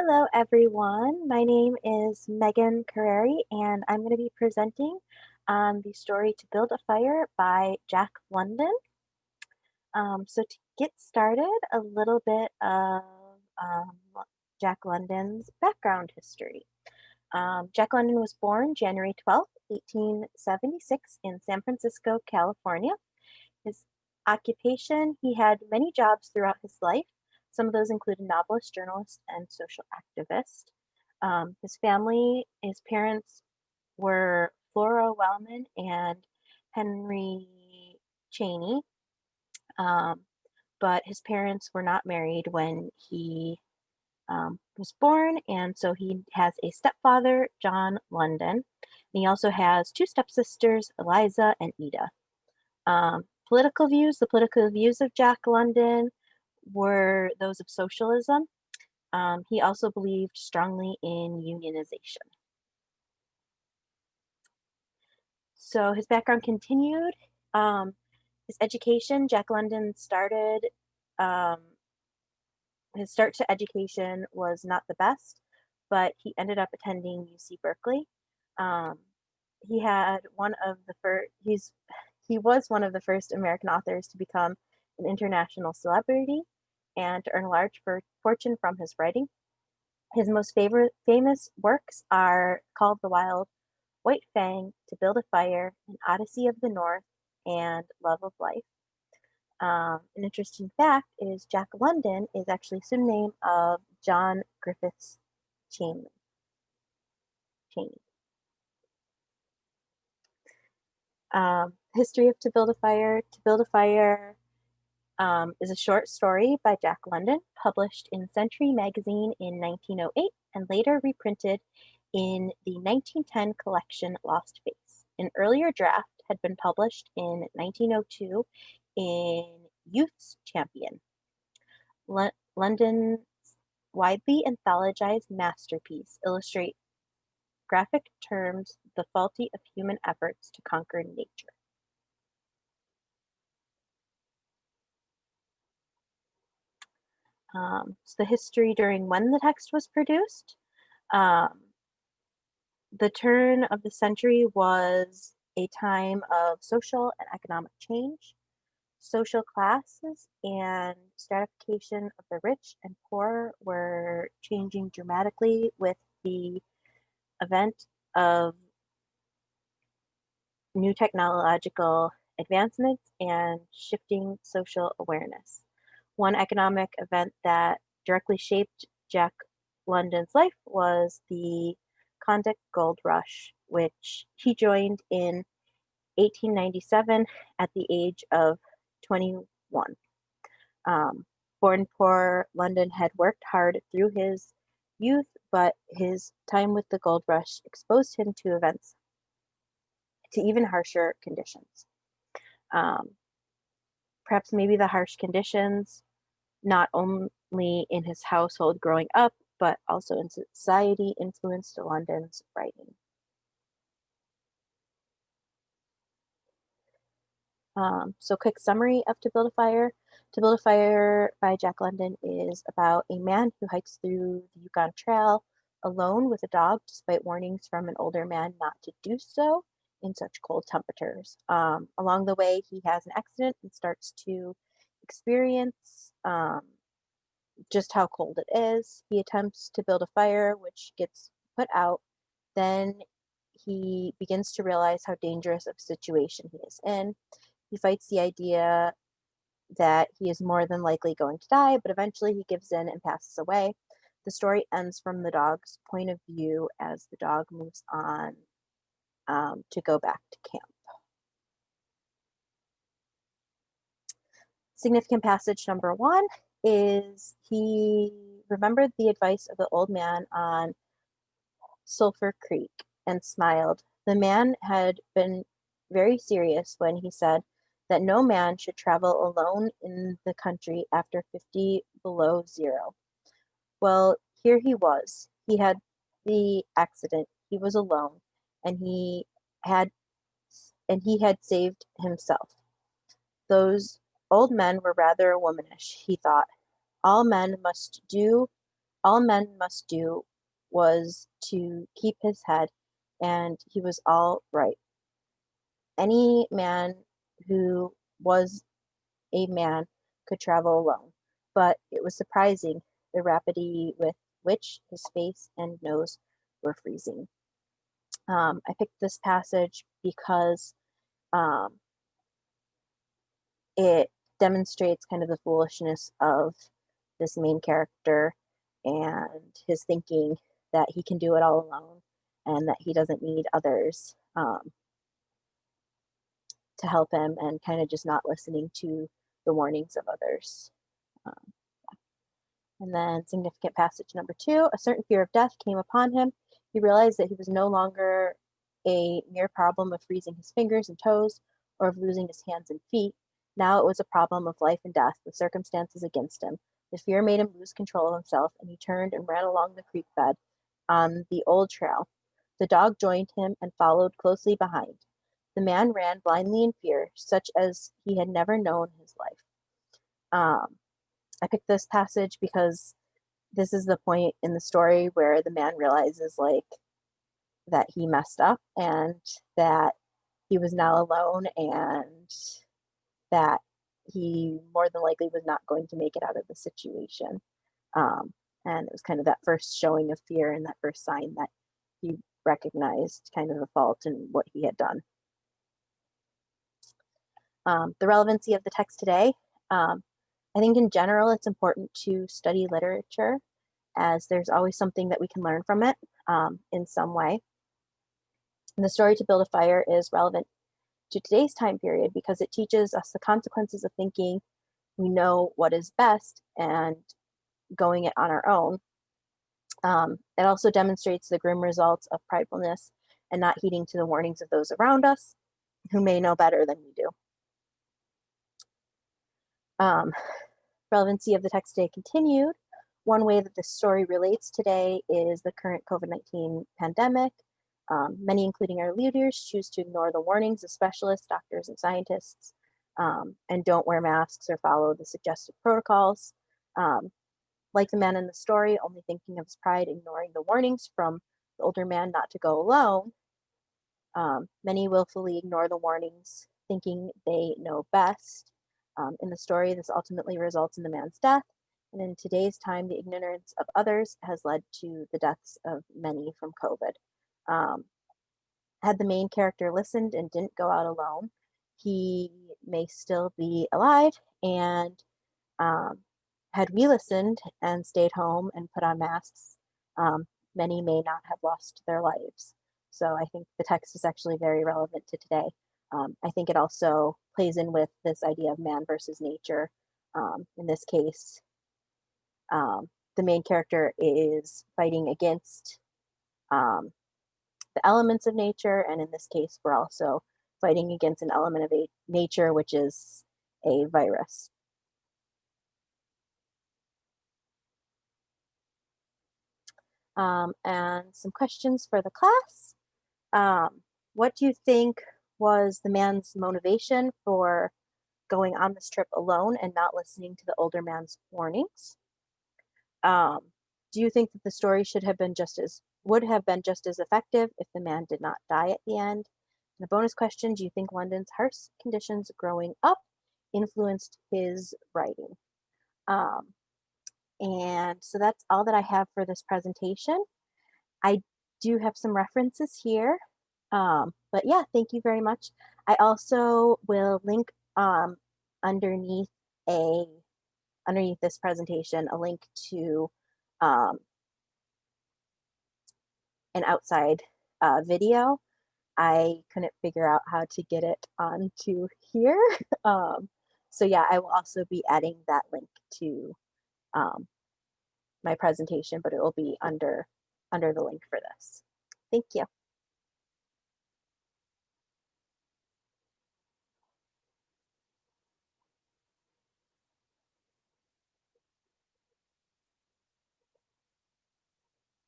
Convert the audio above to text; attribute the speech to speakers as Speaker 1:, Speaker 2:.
Speaker 1: Hello, everyone. My name is Megan Carreri, and I'm going to be presenting the story To Build a Fire by Jack London. So, to get started, a little bit of um, Jack London's background history. Jack London was born January 12th, 1876, in San Francisco, California. His occupation, he had many jobs throughout his life. Some of those included novelist, journalist, and social activist. His parents were Flora Wellman and Henry Cheney, um, but his parents were not married when he was born, and so he has a stepfather, John London, and he also has two stepsisters, Eliza and Ida. The political views of Jack London were those of socialism. He also believed strongly in unionization. So his background continued. Um, his education, Jack London started, um, his start to education was not the best, but he ended up attending UC Berkeley. Um, he had one of the first, he was one of the first American authors to become an international celebrity and to earn a large fortune from his writing. His most famous works are Call of the Wild, White Fang, To Build a Fire, An Odyssey of the North, and Love of Life. An interesting fact is Jack London is actually a pseudonym of John Griffiths Cheney. History of To Build a Fire. To Build a Fire is a short story by Jack London, published in Century magazine in 1908 and later reprinted in the 1910 collection Lost Face. An earlier draft had been published in 1902 in Youth's Champion. London's widely anthologized masterpiece illustrates graphic terms the faulty of human efforts to conquer nature. So the history during when the text was produced. Um, the turn of the century was a time of social and economic change. Social classes and stratification of the rich and poor were changing dramatically with the event of new technological advancements and shifting social awareness. One economic event that directly shaped Jack London's life was the Convict Gold Rush, which he joined in 1897 at the age of 21. Born poor, London had worked hard through his youth, but his time with the gold rush exposed him to even harsher conditions. Um, Perhaps maybe the harsh conditions, not only in his household growing up, but also in society, influenced London's writing. So quick summary of To Build a Fire. To Build a Fire by Jack London is about a man who hikes through the Yukon Trail alone with a dog, despite warnings from an older man not to do so in such cold temperatures. Along the way, he has an accident and starts to experience just how cold it is. He attempts to build a fire, which gets put out. Then he begins to realize how dangerous of a situation he is in. He fights the idea that he is more than likely going to die, but eventually he gives in and passes away. The story ends from the dog's point of view as the dog moves on to go back to camp. Significant passage number one is he remembered the advice of the old man on Sulphur Creek and smiled. The man had been very serious when he said that no man should travel alone in the country after 50 below zero. Well, here he was. He had the accident. He was alone, and had he had saved himself. Those old men were rather womanish, he thought. All men must do all men must do was to keep his head, and he was all right. Any man who was a man could travel alone, but it was surprising the rapidity with which his face and nose were freezing. I picked this passage because um, it demonstrates kind of the foolishness of this main character and his thinking that he can do it all alone and that he doesn't need others to help him, and kind of just not listening to the warnings of others. Um, and then significant passage number 2, a certain fear of death came upon him. He realized that he was no longer a mere problem of freezing his fingers and toes or of losing his hands and feet. Now it was a problem of life and death, with circumstances against him. The fear made him lose control of himself, and he turned and ran along the creek bed on the old trail. The dog joined him and followed closely behind. The man ran blindly in fear, such as he had never known in his life. I picked this passage because this is the point in the story where the man realizes like that he messed up and that he was now alone and that he more than likely was not going to make it out of the situation. Um, and it was kind of that first showing of fear and that first sign that he recognized kind of the fault in what he had done. The relevancy of the text today. I think in general, it's important to study literature, as there's always something that we can learn from it in some way. And the story To Build a Fire is relevant to today's time period because it teaches us the consequences of thinking we know what is best and going it on our own. It also demonstrates the grim results of pridefulness and not heeding to the warnings of those around us who may know better than we do. Relevancy of the text today continued. One way that this story relates today is the current COVID-19 pandemic. Many, including our leaders, choose to ignore the warnings of specialists, doctors, and scientists, and don't wear masks or follow the suggested protocols. Like the man in the story, only thinking of his pride, ignoring the warnings from the older man not to go alone. Many willfully ignore the warnings, thinking they know best. In the story, this ultimately results in the man's death. And in today's time, the ignorance of others has led to the deaths of many from COVID. Had the main character listened and didn't go out alone, he may still be alive. And had we listened and stayed home and put on masks, many may not have lost their lives. So I think the text is actually very relevant to today. I think it also plays in with this idea of man versus nature. In this case, the main character is fighting against the elements of nature, and in this case, we're also fighting against an element of nature, which is a virus. And some questions for the class. What do you think was the man's motivation for going on this trip alone and not listening to the older man's warnings? Do you think that the story would have been just as effective if the man did not die at the end? And a bonus question, do you think London's harsh conditions growing up influenced his writing? And so that's all that I have for this presentation. I do have some references here, but yeah, thank you very much. I also will link underneath this presentation a link to an outside video. I couldn't figure out how to get it onto here. So yeah, I will also be adding that link to my presentation, but it will be under the link for this. Thank you.